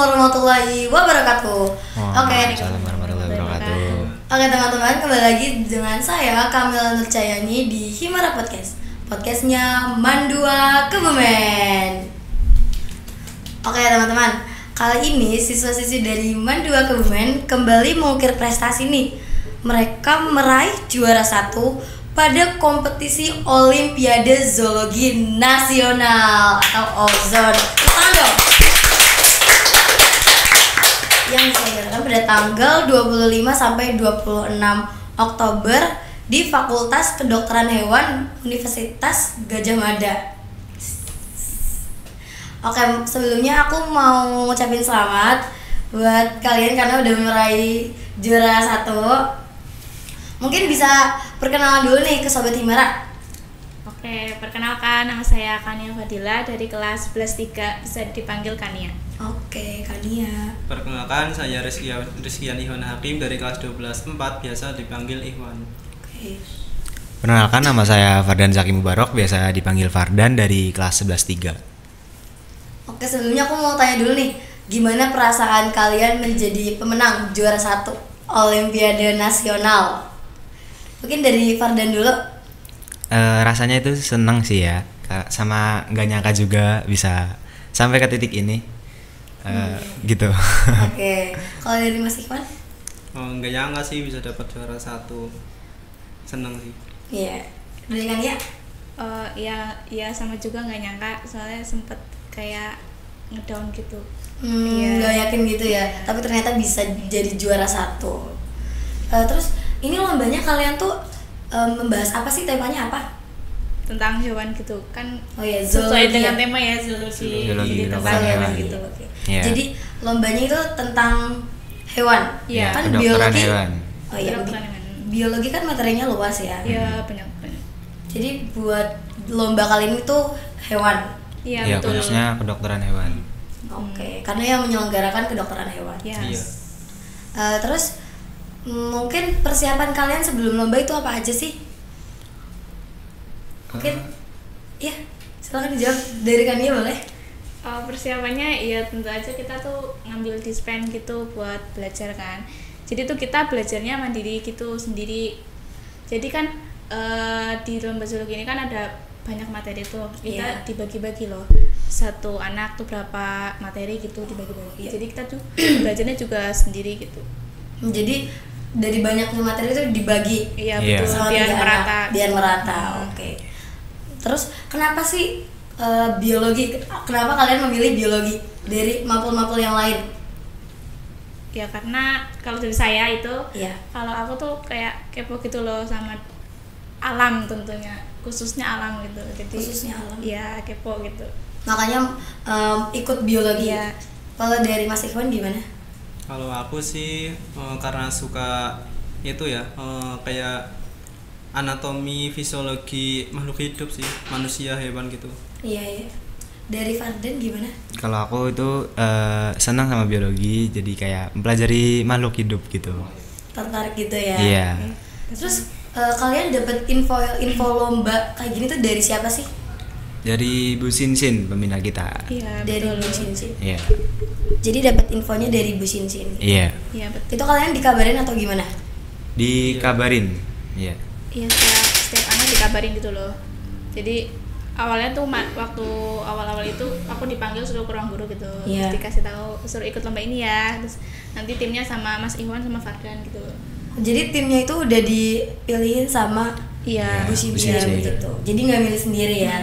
warahmatullahi wabarakatuh. Waalaikumsalam warahmatullahi wabarakatuh. Oke teman-teman, kembali lagi dengan saya Kamila Nurcayani di Himara Podcast. Podcastnya Mandua Kebumen. Oke teman-teman, kali ini siswa-siswi dari Mandua Kebumen kembali mengukir prestasi nih. Mereka meraih juara 1 pada kompetisi Olimpiade Zoologi Nasional atau OZON. Yang diselenggarakan pada tanggal 25 sampai 26 Oktober di Fakultas Kedokteran Hewan Universitas Gadjah Mada. Oke, sebelumnya aku mau ngucapin selamat buat kalian karena udah meraih juara 1. Mungkin bisa perkenalan dulu nih ke Sobat Himara. Oke, perkenalkan nama saya Kania Fadila dari kelas 11-3, bisa dipanggil Kania. Oke, Kania. Perkenalkan saya Rizkian Ihwan Hakim dari kelas 12-4, biasa dipanggil Ihwan. Oke. Perkenalkan nama saya Fardan Zaki Mubarok, biasa dipanggil Fardan dari kelas 11-3. Oke, sebelumnya aku mau tanya dulu nih, gimana perasaan kalian menjadi pemenang juara 1 Olimpiade Nasional? Mungkin dari Fardan dulu. Rasanya itu senang sih ya, sama nggak nyangka juga bisa sampai ke titik ini. Gitu. Oke, kalau dari Mas Ikhwan? Nggak nyangka sih bisa dapat juara 1. Senang sih. Iya. Dari Kania? Ya sama juga nggak nyangka, soalnya sempet kayak ngedown gitu. Nggak yakin gitu ya, tapi ternyata bisa jadi juara 1. Terus ini lombanya kalian tuh membahas apa sih, temanya apa? Tentang hewan gitu kan. Oh ya, sesuai zoologi dengan ya? tema ya, zoologi. Zoologi, Jadi tentang hewan gitu. Oke. Iya. Jadi lombanya itu tentang hewan. Iya, Kan kedokteran biologi. hewan. Oh iya, Kedokteran hewan. biologi kan materinya luas ya. Iya, banyak. Jadi buat lomba kali ini tuh hewan. Iya, Ya, betul. khususnya kedokteran hewan. Oke, karena yang menyelenggarakan kedokteran hewan. Yes. Iya. Terus mungkin persiapan kalian sebelum lomba itu apa aja sih? Mungkin ya, silakan dijawab dari Kania boleh. Persiapannya ya tentu aja kita tuh ngambil dispen gitu buat belajar kan. Jadi tuh kita belajarnya mandiri gitu sendiri. Jadi kan di lomba zoologi ini kan ada banyak materi tuh, kita Iya. dibagi-bagi loh, satu anak tuh berapa materi gitu dibagi-bagi. Iya. Jadi kita tuh belajarnya juga sendiri gitu. Jadi dari banyaknya materi itu dibagi. Iya, Iya. betul, sama biar 3 merata. anak, biar merata. Hmm. Oke. Terus kenapa sih biologi? Kenapa kalian memilih biologi dari mapel-mapel yang lain? Ya karena kalau dari saya itu, Iya. kalau aku tuh kayak kepo gitu loh sama alam, tentunya khususnya alam gitu. Jadi Khususnya alam. ya kepo gitu. Makanya ikut biologi. Iya. Kalau dari Mas Ikhwan gimana? Kalau aku sih karena suka itu ya, kayak anatomi, fisiologi makhluk hidup sih, manusia, hewan gitu. Iya, iya. Dari Fardan gimana? Kalau aku itu senang sama biologi, jadi kayak mempelajari makhluk hidup gitu. Tertarik gitu ya? Iya. Terus kalian dapat info lomba kayak gini tuh dari siapa sih? Dari Bu Sinsin, pembina kita. Iya, Dari betul. Bu Sinsin. Iya. Jadi dapat infonya dari Bu Sinsin. Iya. Iya, betul. Itu kalian dikabarin atau gimana? Dikabarin. Iya. Iya, setiap anak dikabarin gitu loh. Jadi awalnya tuh waktu awal-awal itu aku dipanggil suruh ke ruang guru gitu. Iya. Terus dikasih tahu suruh ikut lomba ini ya. Terus nanti timnya sama Mas Iwan sama Fardan gitu. Jadi timnya itu udah dipilihin sama Iya. Bu Sinsin Bu Sinsin. gitu. Jadi nggak milih sendiri ya.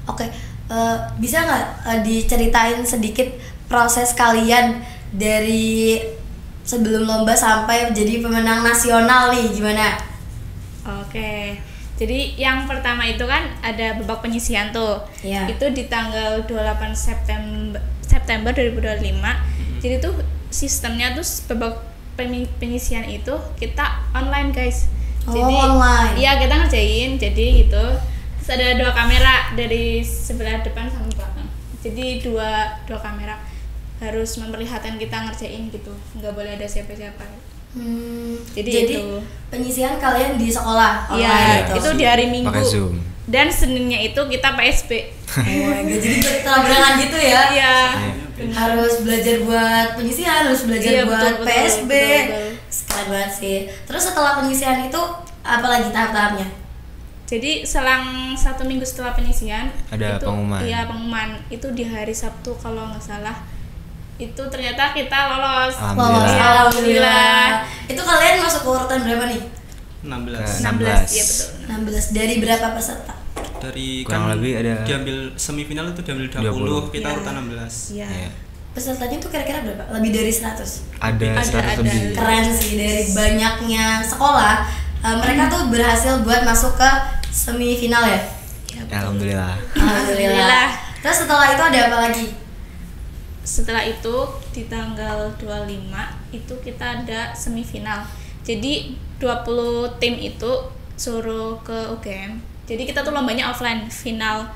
Oke, bisa nggak diceritain sedikit proses kalian dari sebelum lomba sampai jadi pemenang nasional nih, gimana? Oke. Jadi yang pertama itu kan ada babak penyisihan tuh. Iya. Itu di tanggal 28 September 2025. Jadi tuh sistemnya tuh babak penyisihan itu kita online, guys. Oh, Jadi online. iya, kita ngerjain jadi gitu. Terus ada 2 kamera dari sebelah depan sama belakang. Jadi dua kamera harus memperlihatkan kita ngerjain gitu. Nggak boleh ada siapa-siapa. Jadi itu. Penyisihan kalian di sekolah Iya, online gitu. itu di hari Minggu. Pakai Zoom. Dan Seninnya itu kita PSB. Oh my God, jadi bertabrakan gitu ya? Iya. harus belajar buat penyisihan, harus belajar Iya, buat betul, PSB. betul. Keren banget sih. Terus setelah penyisihan itu apa lagi tahap-tahapnya? Jadi selang 1 minggu setelah penyisihan Ada itu, pengumuman. Iya, pengumuman itu di hari Sabtu kalau nggak salah. Itu ternyata kita lolos. Alhamdulillah. Lolos, Iya, alhamdulillah. Itu kalian masuk ke urutan berapa nih? 16 16, iya betul. 16 dari berapa peserta? dari Kurang kan lebih ada diambil semifinal itu diambil 20, 20. kita Iya. urutan 16. Iya. Iya. Pesertanya tuh kira-kira berapa? Lebih dari 100. Ada 100 ada. lebih. Keren sih, dari banyaknya sekolah mereka tuh berhasil buat masuk ke semifinal ya. Iya, betul. Alhamdulillah. Alhamdulillah. Terus setelah itu ada apa lagi? Setelah itu di tanggal 25 itu kita ada semifinal. Jadi 20 tim itu suruh ke UGM. Jadi kita tuh lombanya offline, semifinal,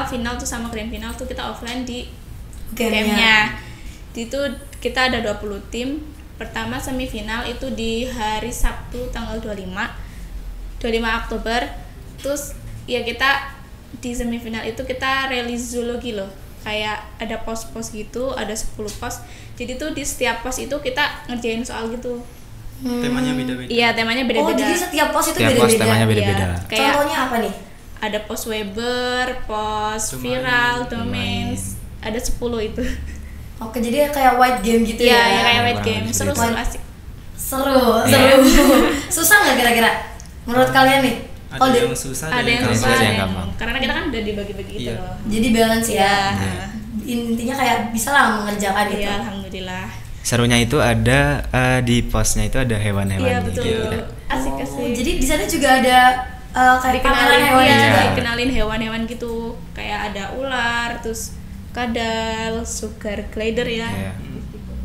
final tuh sama grand final tuh kita offline di UGM-nya. Di itu kita ada 20 tim. Pertama semifinal itu di hari Sabtu tanggal 25 Oktober. Terus ya kita di semifinal itu kita rilis zoologi loh. Kayak ada pos-pos gitu, ada 10 pos. Jadi tuh di setiap pos itu kita ngerjain soal gitu. Temanya beda-beda. Iya, temanya Oh, beda-beda. jadi setiap pos itu Setiap pos beda-beda. temanya beda-beda. Iya. Kayak Contohnya apa nih? ada pos Weber, pos Domain. viral, domains, ada 10 itu. Oke, jadi kayak white game gitu Iya, ya. ya, kayak white kurang game. lebih Seru-seru seperti asik. Seru, Iya. seru. Susah nggak kira-kira? Menurut kalian nih? Ada Kalau yang susah, Ada yang gampang. susah, Ada ada yang yang gampang. karena kita kan udah dibagi-bagi gitu Iya. loh. jadi balance ya. Iya. Intinya kayak bisa lah mengerjakan gitu. Iya, alhamdulillah. Serunya itu ada di posnya itu ada hewan-hewan. Iya, betul. gitu. Asik-asik. Jadi di sana juga ada kayak pameran dikenalin hewan iya, juga. Iya. dikenalin hewan-hewan gitu. Kayak ada ular, terus kadal, sugar glider ya. Iya.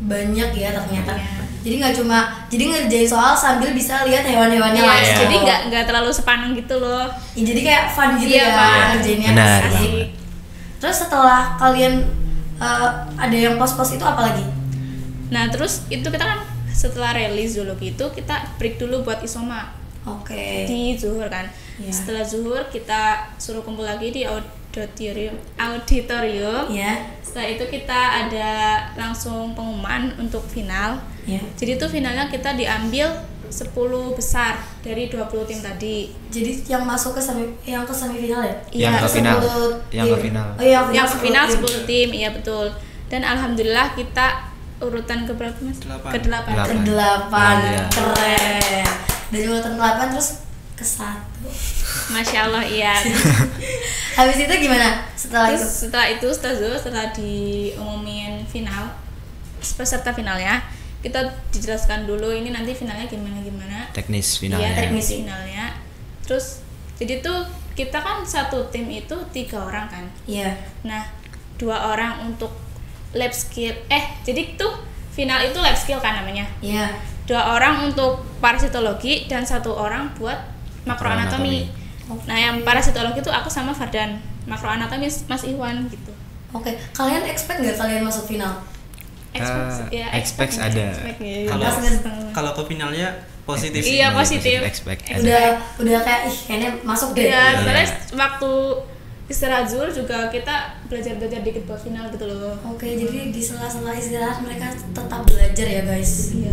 Banyak ya ternyata. Iya. Jadi nggak cuma jadi ngerjain soal sambil bisa lihat hewan-hewannya Iya, langsung. jadi nggak terlalu sepaneng gitu loh. Ya, jadi kayak fun gitu Iya, ya fun. ngerjainnya. Benar Asik. banget. Terus setelah kalian ada yang pos-pos itu apa lagi? Nah, terus itu kita kan setelah rilis zoologi itu kita break dulu buat isoma Oke. di zuhur kan. Iya. Setelah zuhur kita suruh kumpul lagi di auditorium. Ya. Setelah itu kita ada langsung pengumuman untuk final. Ya. Jadi itu finalnya kita diambil 10 besar dari 20 tim tadi. Jadi yang masuk ke semifinal ya? Iya, Yang ke final. 10 Yang tim. ke final. Oh, iya, Yang ke final 10 tim. 10 tim, iya betul. Dan alhamdulillah kita urutan ke berapa Mas? Delapan. Ke 8. Delapan. Ke-8. Alhamdullah. Keren. Dari urutan 8 terus ke 1. Masya Allah, iya. Habis itu gimana? Setelah itu? Terus setelah zuhur, setelah diumumin final, peserta finalnya, kita dijelaskan dulu ini nanti finalnya gimana. Teknis Iya, finalnya. teknis finalnya. Terus jadi tuh kita kan satu tim itu 3 orang kan. Iya. Nah, 2 orang untuk lab skill. Jadi tuh final itu lab skill kan namanya. Iya. 2 orang untuk parasitologi dan 1 orang buat makroanatomi. Nah, yang parasitologi itu aku sama Fardan. Makroanatomi Mas Iwan gitu. Oke. Kalian expect nggak kalian masuk final? Expect ada. Kalau Pas nge- kalau ke finalnya positif sih. Iya, positif. Expect ada. udah kayak kayaknya masuk deh. Ya, Iya. soalnya waktu istirahat zuhur juga kita belajar dikit buat final gitu loh. Oke, jadi di sela-sela istirahat mereka tetap belajar ya guys. Iya.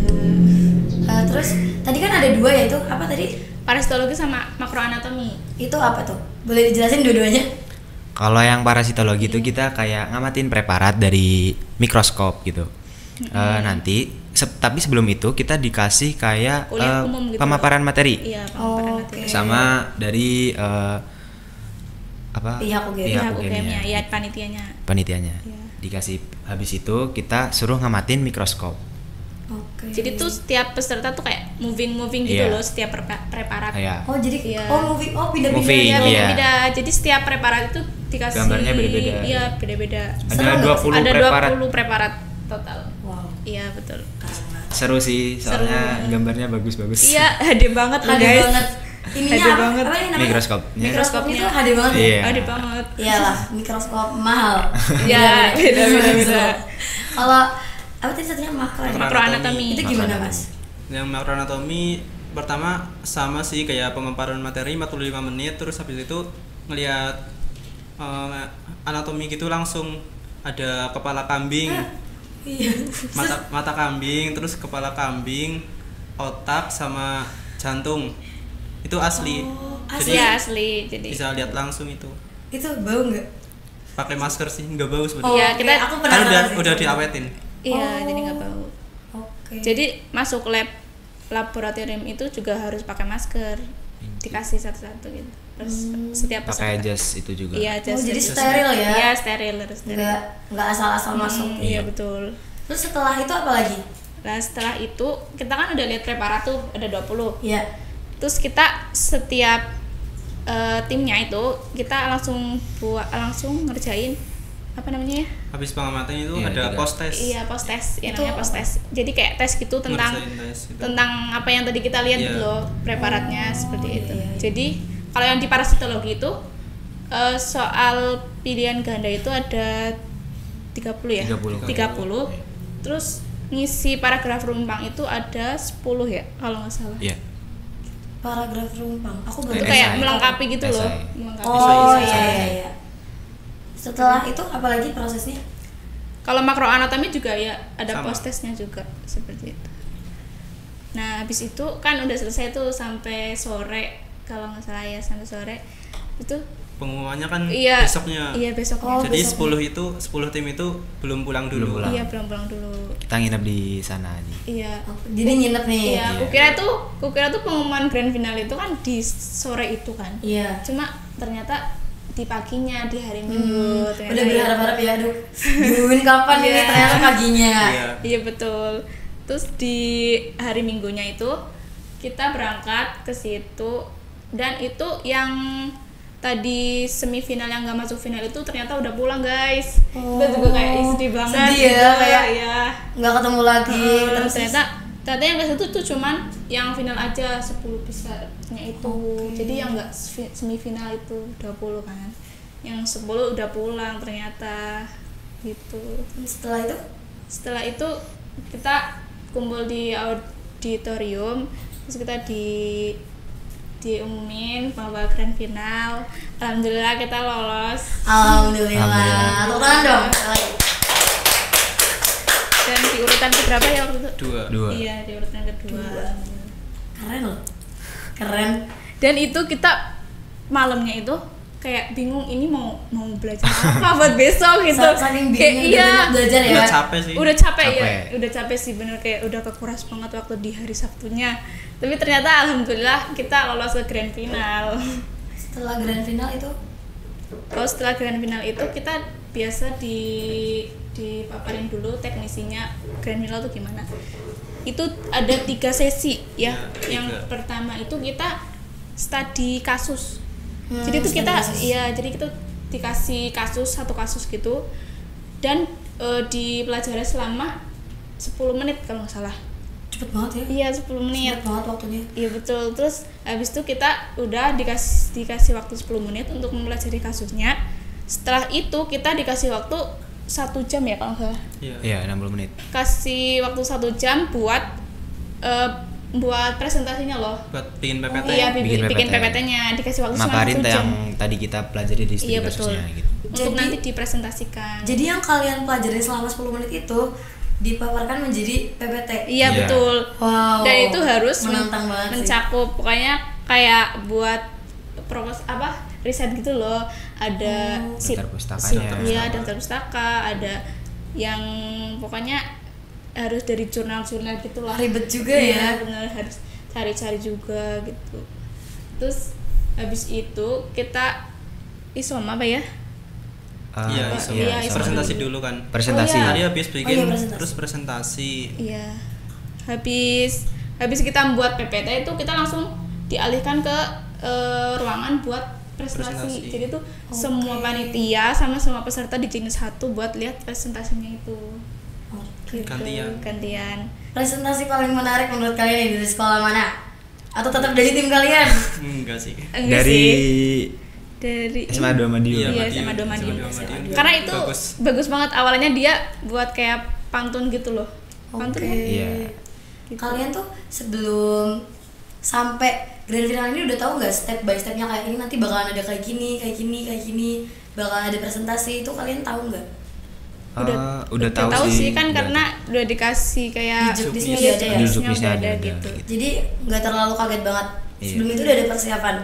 Terus tadi kan ada 2 yaitu apa tadi? Parasitologi sama makroanatomi. Itu apa tuh? Boleh dijelasin dua-duanya? Kalau yang parasitologi itu kita kayak ngamatin preparat dari mikroskop gitu. Nanti tapi sebelum itu kita dikasih kayak Kuliah umum gitu. pemaparan materi Iya, pemaparan Oh, materi. oke. sama dari apa Pihak UGM. Pihak UGM-nya, UGM-nya, ya panitianya. panitianya. Iya. Dikasih habis itu kita suruh ngamatin mikroskop. Oke. Jadi tuh setiap peserta tuh kayak moving gitu Iya. loh setiap preparat. Kayak Oh, jadi Iya. pindah-pindah. Moving, ya? iya. Beda. Jadi setiap preparat itu dikasih Gambarnya beda-beda. Iya, beda-beda. ada Seru nggak? 20 Ada preparat. 20 preparat total. Wow. Iya, betul. Seru sih soalnya gambarnya bagus-bagus. Iya, HD banget loh, HD guys. banget. Ininya HD apa? banget. Apa ini namanya? Mikroskopnya. Mikroskopnya tuh HD banget. ya? Iya. HD banget. Iyalah, mikroskop mahal. Iya, beda-beda. Kalau apa tadi satunya Makroanatomi. Itu gimana, Mas? Yang makroanatomi pertama sama sih kayak pemaparan materi 45 menit, terus habis itu ngelihat anatomi gitu langsung ada kepala kambing, Iya. mata kambing, terus kepala kambing, otak sama jantung. Itu asli. asli. Iya asli. Jadi Bisa lihat langsung itu. Itu bau nggak? Pakai masker sih, nggak bau sebenarnya. Iya, oke. kita- aku Kan penasaran sih. udah diawetin. iya, Oh. jadi nggak bau. Oke. Jadi masuk laboratorium itu juga harus pakai masker, dikasih satu-satu gitu. Terus setiap Pakai peserta. jas itu juga. Iya, Oh, jadi jas. steril ya? Iya, steril harus steril. nggak asal-asal masuk. Iya Iya. betul. Terus setelah itu apa lagi? Nah setelah itu kita kan udah lihat preparat tuh ada 20. Iya. Terus kita setiap timnya itu kita langsung ngerjain apa namanya ya? Habis pengamatan itu Iya, ada tiga. post test. Iya post test, yang Itu namanya post apa? test. Jadi kayak tes gitu tentang Ngerjain tes gitu. tentang apa yang tadi kita lihat Iya. gitu loh preparatnya seperti itu. iya, iya. Jadi kalau yang di parasitologi itu soal pilihan ganda itu ada 30 ya? 30. 30. Iya. Terus ngisi paragraf rumpang itu ada 10 ya kalau nggak salah. Iya. Paragraf rumpang. Aku baru Itu Esai. kayak melengkapi gitu loh. Esai. Melengkapi. Oh Esai. iya iya iya. Setelah itu apa lagi prosesnya? Kalau makroanatomi juga ya ada Sama. post testnya juga seperti itu. Nah habis itu kan udah selesai tuh sampai sore kalau nggak salah ya sampai sore itu Pengumumannya kan iya besoknya. iya besoknya. Oh, Jadi besoknya. 10 tim itu belum pulang dulu. Belum pulang. Iya pulang dulu. Kita nginep di sana aja. Iya. Jadi nginep nih. Iya, kukira tuh pengumuman grand final itu kan di sore itu kan. Iya. Cuma ternyata di paginya di hari Minggu. ternyata Udah ya. berharap-harap ya, aduh. Diumumin kapan ini Iya. ternyata paginya. Iya. Iya betul. Terus di hari Minggunya itu kita berangkat ke situ dan itu yang tadi semifinal yang nggak masuk final itu ternyata udah pulang guys. Oh. Kita juga kayak sedih banget. Sedih gitu, ya, kayak ya. Nggak ketemu lagi. Terus Terus ternyata yang ke situ tuh cuman yang final aja 10 besarnya itu. Oke. Jadi yang nggak semifinal itu 20 kan. Yang 10 udah pulang ternyata gitu. setelah itu Setelah itu kita kumpul di auditorium terus kita diumumin bahwa grand final. Alhamdulillah kita lolos alhamdulillah. Alhamdulillah. Tepuk tangan dong. sekali lagi. dan di urutan keberapa ya waktu itu? Dua. Iya di urutan kedua. Keren loh. Keren. Dan itu kita malamnya itu kayak bingung ini mau belajar apa buat besok gitu. Saking Kayak bingungnya iya udah belajar ya. Udah capek sih. udah capek ya Capek. udah capek sih bener kayak udah kekuras banget waktu di hari Sabtunya, tapi ternyata alhamdulillah kita lolos ke grand final. Setelah grand final itu Kalau setelah grand final itu kita biasa dipaparin dulu teknisinya grand final tuh gimana. Itu ada 3 sesi ya. Ya, Yang 3. pertama itu kita studi kasus. Jadi itu studi kita kasus. jadi kita dikasih satu kasus gitu dan dipelajari selama 10 menit kalau nggak salah. cepet banget ya. Iya 10 menit. Cepet banget waktunya. Iya betul. Terus habis itu kita udah dikasih waktu 10 menit untuk mempelajari kasusnya. Setelah itu kita dikasih waktu 1 jam ya kalau nggak salah. Iya. Iya, 60 menit. Kasih waktu 1 jam buat presentasinya loh. Buat bikin PPT. Iya Bikin bikin PPT. PPT-nya dikasih waktu selama Maparin 1 jam. yang tadi kita pelajari di studi Iya betul. kasusnya gitu. Untuk Jadi- nanti dipresentasikan. Jadi yang kalian pelajari selama 10 menit itu dipaparkan menjadi PPT. Iya Iya. betul. Wow. Dan itu harus menantang banget sih. mencakup pokoknya kayak buat riset gitu loh. Ada Daftar pustakanya. Iya, daftar pustaka, ada yang pokoknya harus dari jurnal-jurnal gitu lah. Ribet juga Iya, ya. bener harus cari-cari juga gitu. Terus habis itu kita isoma apa ya? Iya, Ah, iya, sama presentasi dulu. dulu kan. Presentasi. Oh, iya. Tadi habis bikin presentasi. terus presentasi. Iya. Habis kita membuat PPT itu kita langsung dialihkan ke ruangan buat presentasi. Presentasi. Jadi tuh semua panitia sama semua peserta dijadiin satu buat lihat presentasinya itu. Oke. Gitu. Gantian. Gantian. Presentasi paling menarik menurut kalian nih dari sekolah mana? Atau tetap dari tim kalian? Enggak sih. Enggak Dari sih. Dari SMA 2 Madiun. Iya, Madiun. sama Dua SMA Madiun. Dua Madiun. Karena itu Bagus. bagus banget awalnya dia buat kayak pantun gitu loh. Pantun Oke. kan? Iya. Gitu. Kalian tuh sebelum sampai grand final ini udah tahu nggak step by stepnya kayak ini nanti bakalan ada kayak gini, bakal ada presentasi itu kalian tahu nggak? udah tahu sih kan, udah karena udah dikasih kayak Di juknisnya iya, udah ada ya? Di juknisnya juknisnya udah ada, gitu. Jadi nggak terlalu kaget banget. Iya. Sebelum itu udah ada persiapan.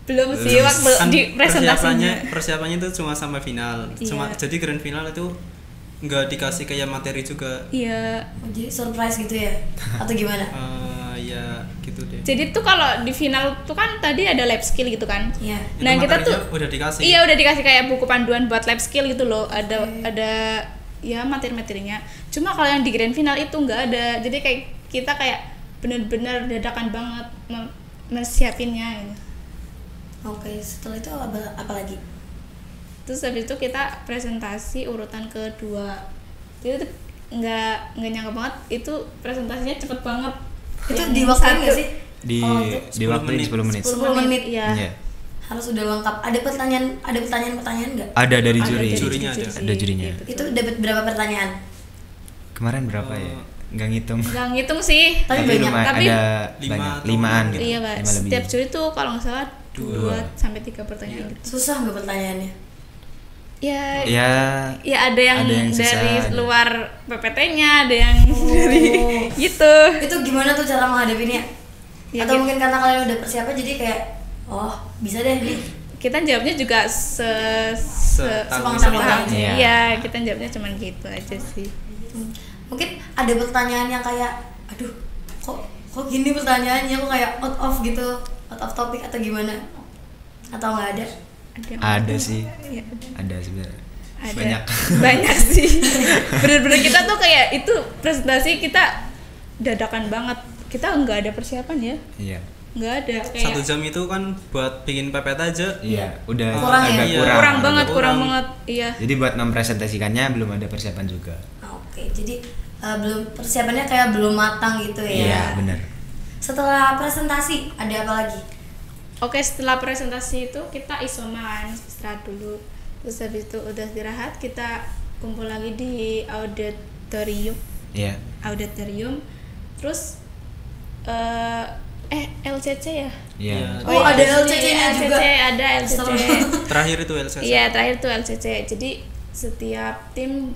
Belum sih waktu Kan di presentasinya. persiapannya itu cuma sampai final. Cuma Iya. jadi grand final itu nggak dikasih kayak materi juga. Iya. Oh, jadi surprise gitu ya? Atau gimana? Ya gitu deh. Jadi tuh kalau di final tuh kan tadi ada lab skill gitu kan. Iya. Itu Nah, kita tuh materinya udah dikasih. Iya, udah dikasih kayak buku panduan buat lab skill gitu loh. Ada ya materi-materinya. Cuma kalau yang di grand final itu nggak ada. Jadi kayak kita kayak bener-bener dadakan banget mersiapinnya gitu. Oke, setelah itu apa lagi? Terus habis itu kita presentasi urutan kedua. Jadi tuh nggak nyangka banget itu presentasinya cepet banget. Itu Yang diwaktuin satu- nggak sih? Di Oh, itu diwaktuin 10 menit. 10 menit. Iya. Iya. Harus udah lengkap. Ada pertanyaan nggak? Ada dari Ada juri. dari Jurinya ada. Ada jurinya. Gitu. Itu dapat berapa pertanyaan? Kemarin berapa ya? Nggak ngitung. Nggak ngitung sih. Tapi banyak. lumayan, Tapi- ada Lima banyak, atau 5-an gitu. Iya, Pak. 5 lebih. Setiap juri tuh kalau nggak salah 2 Dua. sampai 3 pertanyaan gitu. Susah nggak pertanyaannya? Ya, Ya, ya ada yang susah, dari ada. luar PPT-nya, ada yang dari gitu. Itu gimana tuh cara menghadapinya? Ya, Atau gitu. mungkin karena kalian udah persiapan jadi kayak, oh bisa deh nih. Kita jawabnya juga Setahu sepengetahuan. Iya. Iya, kita jawabnya cuman gitu aja sih. Mungkin ada pertanyaan yang kayak, aduh, kok gini pertanyaannya, kok kayak out of gitu, out of topic atau gimana? Atau nggak ada? ada sih. Iya, Ada sebenarnya. ada. Banyak. Banyak sih. Bener-bener kita tuh kayak itu presentasi kita dadakan banget. Kita nggak ada persiapan ya, Iya. nggak ada kayak 1 jam itu kan buat bikin PPT aja. Iya, udah Kurang ya? agak Iya. kurang. kurang banget, kurang kurang. banget. Iya. Jadi buat mempresentasikannya belum ada persiapan juga. Oke, jadi belum persiapannya kayak belum matang gitu ya? Iya, benar. Setelah presentasi ada apa lagi? Oke, setelah presentasi itu kita isoma kan, istirahat dulu. Terus habis itu udah istirahat, kita kumpul lagi di auditorium. Iya. Auditorium. Terus LCC ya? Iya. Oh, ada di sini LCC-nya juga. ada LCC. Terakhir itu LCC. Iya, terakhir tuh LCC. Jadi setiap tim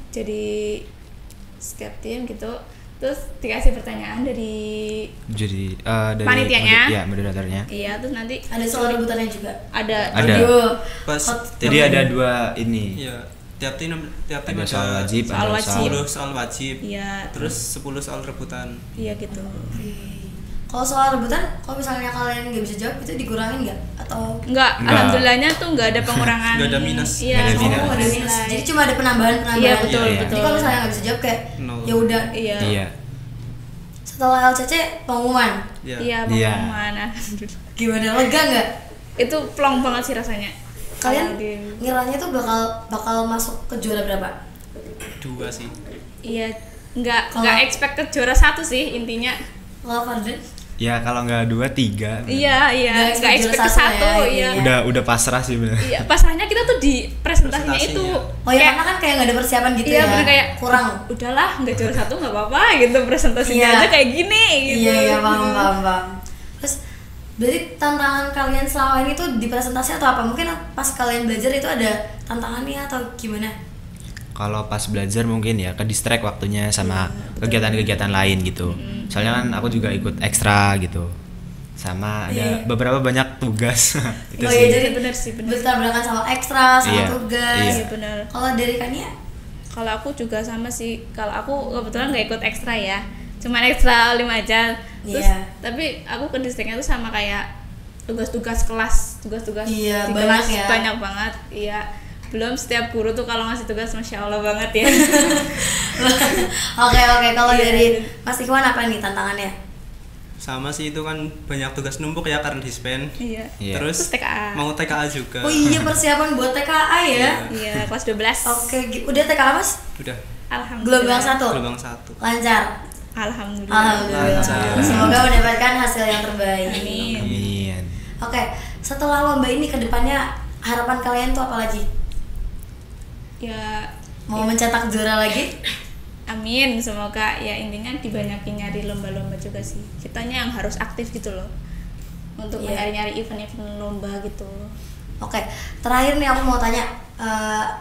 gitu. Terus dikasih pertanyaan dari Jadi dari Panitianya. Iya, moderatornya. iya, terus nanti Ada soal rebutannya juga? ada Ada. Aduh, Pas Jadi ada 2 ini. Iya, tiap tim Ada soal wajib, Soal ada wajib. 10 soal wajib. iya, Terus 10 soal rebutan. iya gitu. kalau soal rebutan, kalau misalnya kalian nggak bisa jawab itu dikurangin nggak? Atau Enggak, Enggak. alhamdulillahnya tuh enggak ada pengurangan. Nggak ada minus. Iya, Nggak ada minus. oh, ada minus? nilai. Jadi cuma ada penambahan. Iya, betul, Iya, iya. Jadi kalau misalnya nggak bisa jawab kayak, Nol. ya udah. Iya. Iya. Setelah LCC pengumuman, Iya. Iya, Iya. pengumuman. Alhamdulillah. gimana, lega nggak? Itu plong banget sih rasanya. Kalian Kalau di- ngiranya tuh bakal masuk ke juara berapa? 2 sih. Iya, enggak Kalau- expect ke juara 1 sih intinya. Kalau Farden? Ya kalau nggak 2, 3. Iya, Nggak enggak expect expect ke juara 1, satu ya, iya. iya. Udah pasrah sih bener. Iya, pasrahnya kita tuh di presentasinya itu. Presentasinya. Oh ya, Kayak, karena kan kayak nggak ada persiapan gitu iya, ya? bener kayak kurang. udahlah, enggak juara 1 enggak apa-apa gitu, presentasinya Iya. aja kayak gini gitu. Iya, paham. Terus berarti tantangan kalian selama ini tuh di presentasi atau apa? Mungkin pas kalian belajar itu ada tantangannya atau gimana? Kalau pas belajar mungkin ya ke distract waktunya sama kegiatan-kegiatan lain gitu. Soalnya kan aku juga ikut ekstra gitu. Sama ada Iya. beberapa banyak tugas. Itu Oh sih. iya, jadi Bener sih, bener. bertabrakan sama ekstra, sama Iya, tugas. iya. Iya, bener. Kalau dari Kania? Kalau aku juga sama sih. Kalau aku kebetulan nggak ikut ekstra ya, cuman ekstra 5 aja. Terus Iya. tapi aku ke distriknya tuh sama kayak tugas-tugas kelas, tugas-tugas Iya, di banyak kelas ya. banyak banget. Iya. Belum setiap guru tuh kalau ngasih tugas masya Allah banget ya. Oke, kalau Iya. dari Mas Ikhwan apa nih tantangannya? Sama sih itu kan banyak tugas numpuk ya karena dispen. Iya. Iya. Terus Terus TKA. mau TKA juga. Oh iya, persiapan buat TKA ya? Iya, kelas 12. Oke, udah TKA Mas? Udah Alhamdulillah. Gelombang 1? gelombang 1. Lancar? Alhamdulillah. Alhamdulillah. Lancar. Semoga mendapatkan hasil yang terbaik. Amin. Amin. Oke, setelah lomba ini ke depannya harapan kalian tuh apa lagi? Ya, Mau mencetak juara lagi? amin, semoga ya intinya dibanyakin nyari lomba-lomba juga sih. Kitanya yang harus aktif gitu loh. Untuk Iya. nyari-nyari event-event lomba gitu. Oke, terakhir nih aku mau tanya,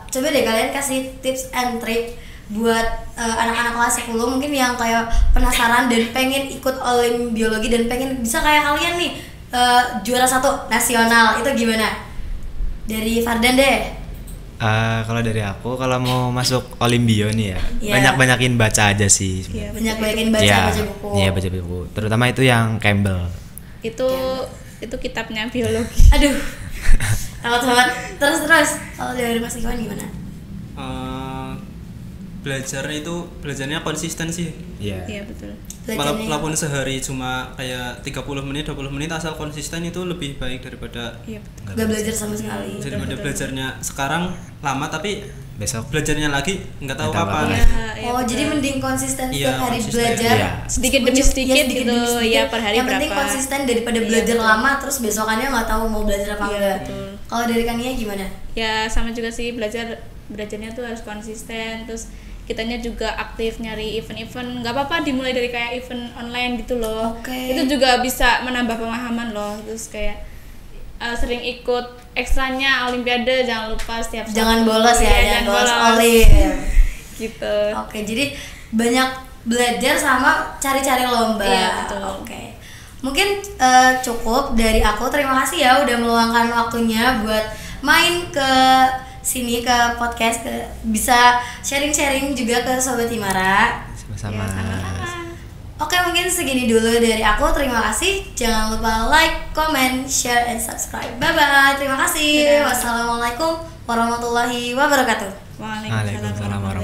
coba deh kalian kasih tips and trick buat anak-anak kelas 10 mungkin yang kayak penasaran dan pengen ikut olim biologi dan pengen bisa kayak kalian nih juara 1 nasional, itu gimana? Dari Fardan deh. Kalau dari aku, kalau mau masuk Olimbio nih ya, Iya. banyak-banyakin baca aja sih. Iya, Banyak-banyakin Iya, baca buku. Iya, baca buku. Terutama itu yang Campbell. Itu kitabnya biologi. Aduh, takut banget. Terus kalau dari Mas Iwan gimana? Belajarnya konsisten sih. Iya. Iya betul. Belajarnya Walaupun sehari cuma kayak 30 menit 20 menit asal konsisten itu lebih baik daripada Iya betul. gak belajar sama sekali. daripada belajarnya sekarang lama tapi Besok belajarnya lagi nggak tahu Nggak tahu kapan. Iya, iya, Oh, betul. jadi mending konsisten Iya, setiap hari konsisten. belajar. Iya. Sedikit demi sedikit gitu, ya, per hari Yang penting berapa. konsisten daripada Iya, belajar betul. lama terus besokannya nggak tahu mau belajar apa Iya, enggak. betul. Kalau dari Kania gimana? Ya sama juga sih, belajarnya tuh harus konsisten, terus kitanya juga aktif nyari event-event. Nggak apa-apa dimulai dari kayak event online gitu loh. Oke. Itu juga bisa menambah pemahaman loh. Terus kayak sering ikut ekstranya olimpiade, jangan lupa setiap Jangan Sabtu. bolos ya, Iya, jangan bolos olim. gitu. Oke, jadi banyak belajar sama cari-cari lomba. Iya, betul. Oke. Mungkin cukup dari aku. Terima kasih ya udah meluangkan waktunya buat main ke sini ke podcast, bisa sharing-sharing juga ke Sobat Himara. sama-sama. Ya, sama-sama. Oke, mungkin segini dulu dari aku. Terima kasih. Jangan lupa like, comment, share, and subscribe. Bye-bye. Terima kasih. Dadah. Wassalamualaikum warahmatullahi wabarakatuh. Waalaikumsalam Waalaikumsalam warahmatullahi